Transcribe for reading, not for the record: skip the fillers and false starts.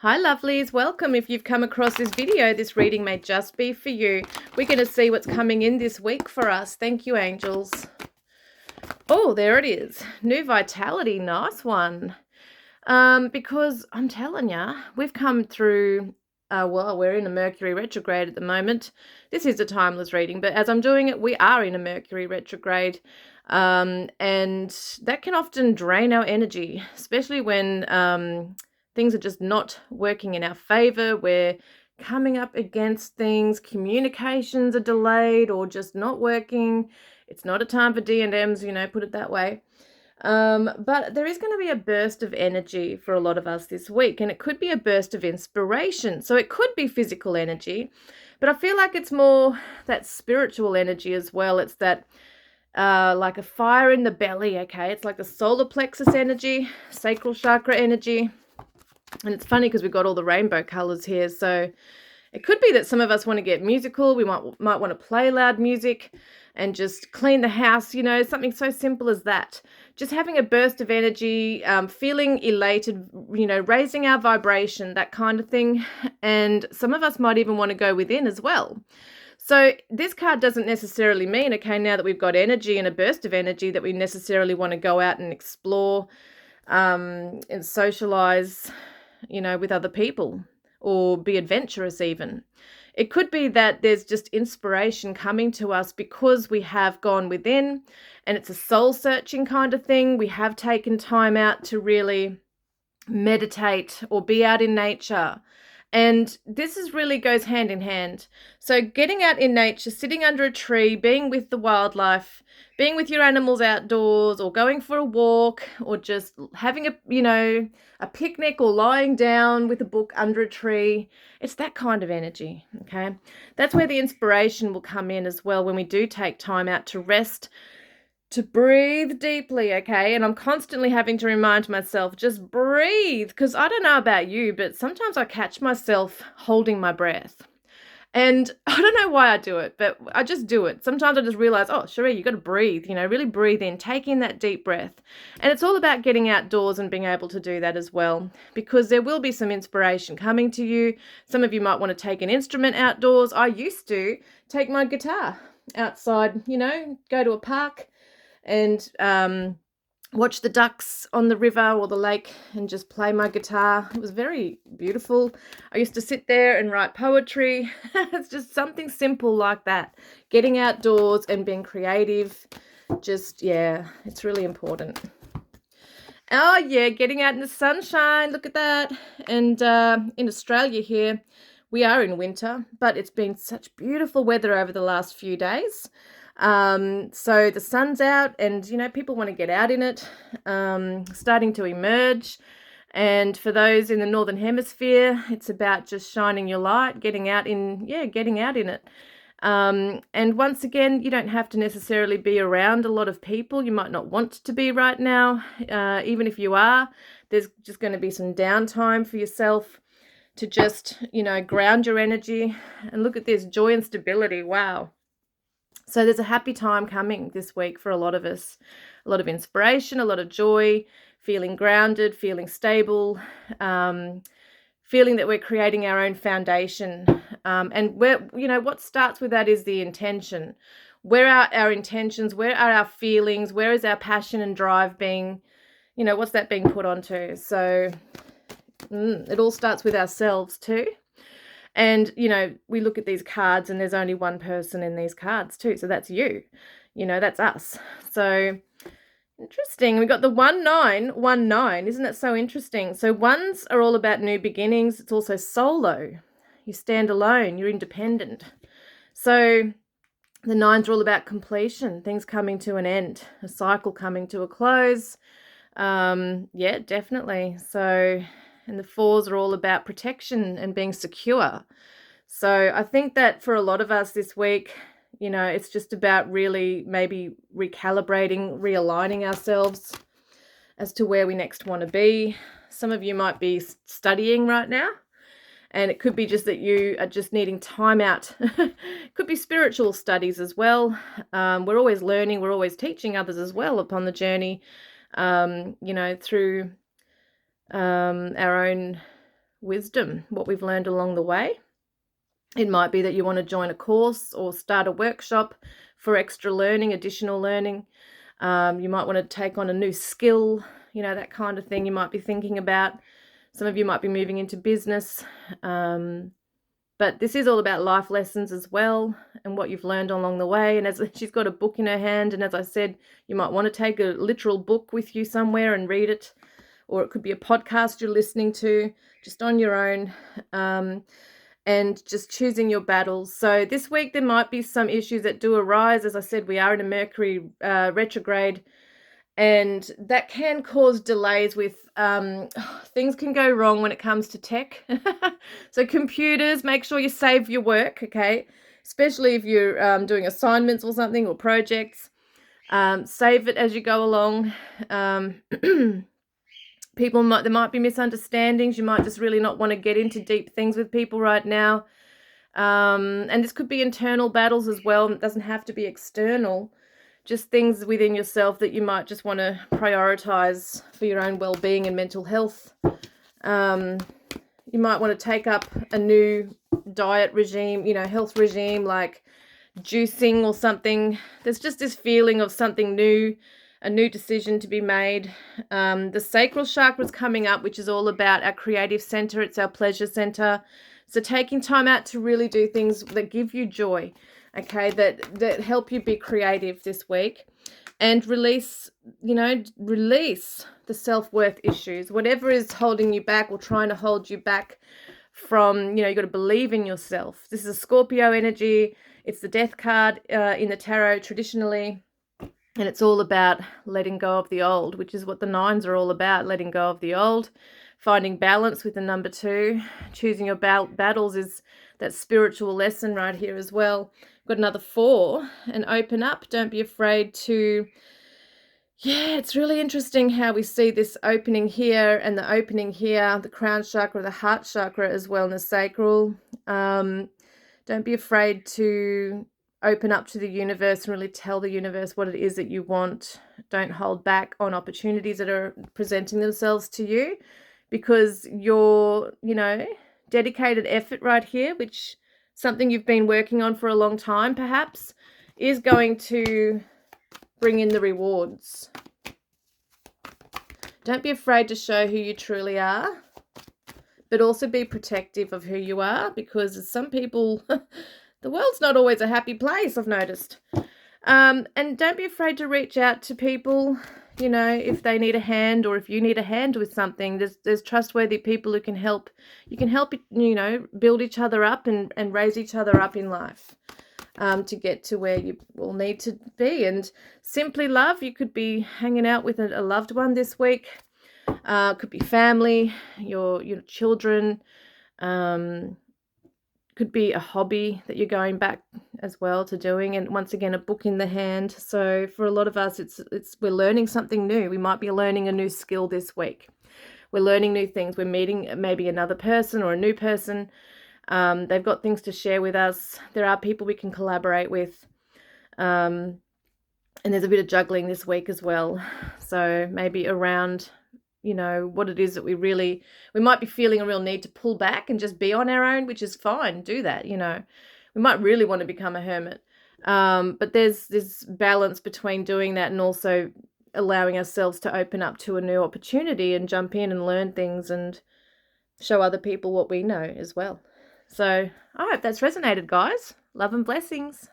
Hi lovelies, welcome. If you've come across this video, this reading may just be for you. We're going to see what's coming in this week for us. Thank you, angels. Oh, there it is. New vitality, nice one. Because I'm telling you, we've come through, we're in a Mercury retrograde at the moment. This is a timeless reading, but as I'm doing it, we are in a Mercury retrograde. And that can often drain our energy, especially when things are just not working in our favor. We're coming up against things, communications are delayed or just not working. It's not a time for D&Ms, put it that way. But there is going to be a burst of energy for a lot of us this week, and it could be a burst of inspiration. So it could be physical energy, but I feel like it's more that spiritual energy as well. It's that like a fire in the belly, okay? It's like the solar plexus energy, sacral chakra energy. And it's funny because we've got all the rainbow colors here. So it could be that some of us want to get musical. We might want to play loud music and just clean the house, something so simple as that. Just having a burst of energy, feeling elated, raising our vibration, that kind of thing. And some of us might even want to go within as well. So this card doesn't necessarily mean, okay, now that we've got energy and a burst of energy, that we necessarily want to go out and explore and socialize, with other people or be adventurous even. It could be that there's just inspiration coming to us because we have gone within and it's a soul searching kind of thing. We have taken time out to really meditate or be out in nature. And this really goes hand in hand. So getting out in nature, sitting under a tree, being with the wildlife, being with your animals outdoors, or going for a walk, or just having a picnic or lying down with a book under a tree. It's that kind of energy, okay? That's where the inspiration will come in as well when we do take time out to rest, to breathe deeply, okay? And I'm constantly having to remind myself, just breathe, because I don't know about you, but sometimes I catch myself holding my breath. And I don't know why I do it, but I just do it. Sometimes I just realize, oh, Cherie, you got to breathe, really breathe in, take in that deep breath. And it's all about getting outdoors and being able to do that as well, because there will be some inspiration coming to you. Some of you might want to take an instrument outdoors. I used to take my guitar outside, go to a park and watch the ducks on the river or the lake and just play my guitar. It was very beautiful. I used to sit there and write poetry. It's just something simple like that. Getting outdoors and being creative. It's really important. Oh, yeah, getting out in the sunshine. Look at that. And in Australia here, we are in winter, but it's been such beautiful weather over the last few days. So the sun's out and, people want to get out in it, starting to emerge. And for those in the Northern Hemisphere, it's about just shining your light, getting out in it. And once again, you don't have to necessarily be around a lot of people. You might not want to be right now. Even if you are, there's just going to be some downtime for yourself to just, ground your energy. And look at this, joy and stability. Wow. So there's a happy time coming this week for a lot of us. A lot of inspiration, a lot of joy, feeling grounded, feeling stable, feeling that we're creating our own foundation. And what starts with that is the intention. Where are our intentions? Where are our feelings? Where is our passion and drive being, what's that being put onto? So it all starts with ourselves too. And, we look at these cards and there's only one person in these cards too. So that's you, that's us. So interesting. We got the 1919. Isn't that so interesting? So ones are all about new beginnings. It's also solo. You stand alone. You're independent. So the nines are all about completion, things coming to an end, a cycle coming to a close. Definitely. So, and the fours are all about protection and being secure. So I think that for a lot of us this week, it's just about really maybe recalibrating, realigning ourselves as to where we next want to be. Some of you might be studying right now, and it could be just that you are just needing time out. Could be spiritual studies as well. We're always learning, we're always teaching others as well upon the journey, through our own wisdom, what we've learned along the way. It might be that you want to join a course or start a workshop for extra learning, additional learning. You might want to take on a new skill, that kind of thing you might be thinking about. Some of you might be moving into business. But this is all about life lessons as well and what you've learned along the way. And as she's got a book in her hand, and as I said, you might want to take a literal book with you somewhere and read it, or it could be a podcast you're listening to just on your own, and just choosing your battles. So this week there might be some issues that do arise. As I said, we are in a Mercury retrograde, and that can cause delays with things can go wrong when it comes to tech. So computers, make sure you save your work, okay? Especially if you're doing assignments or something, or projects. Save it as you go along. There might be misunderstandings. You might just really not want to get into deep things with people right now. And this could be internal battles as well. It doesn't have to be external. Just things within yourself that you might just want to prioritize for your own well-being and mental health. You might want to take up a new diet regime, health regime, like juicing or something. There's just this feeling of something new, a new decision to be made. The sacral chakra is coming up, which is all about our creative center. It's our pleasure center. So taking time out to really do things that give you joy, okay, that help you be creative this week, and release the self-worth issues, whatever is holding you back or trying to hold you back from, you got to believe in yourself. This is a Scorpio energy. It's the death card in the tarot traditionally, and it's all about letting go of the old, which is what the nines are all about, letting go of the old, finding balance with the number 2. Choosing your battles is that spiritual lesson right here as well. Got another 4, and open up. Don't be afraid to, it's really interesting how we see this opening here and the opening here, the crown chakra, the heart chakra as well, and the sacral. Don't be afraid to open up to the universe and really tell the universe what it is that you want. Don't hold back on opportunities that are presenting themselves to you, because your, dedicated effort right here, which something you've been working on for a long time perhaps, is going to bring in the rewards. Don't be afraid to show who you truly are, but also be protective of who you are, because some people, the world's not always a happy place, I've noticed. And don't be afraid to reach out to people, if they need a hand, or if you need a hand with something. There's trustworthy people who can help. You can help, build each other up and raise each other up in life, to get to where you will need to be. And simply love, you could be hanging out with a loved one this week. Could be family, your children. Could be a hobby that you're going back as well to doing, and once again a book in the hand. So for a lot of us, it's we're learning something new. We might be learning a new skill this week. We're learning new things. We're meeting maybe another person or a new person. They've got things to share with us. There are people we can collaborate with, and there's a bit of juggling this week as well. So maybe around what it is that we might be feeling a real need to pull back and just be on our own, which is fine. Do that. We might really want to become a hermit. But there's this balance between doing that and also allowing ourselves to open up to a new opportunity and jump in and learn things and show other people what we know as well. So I hope that's resonated, guys. Love and blessings.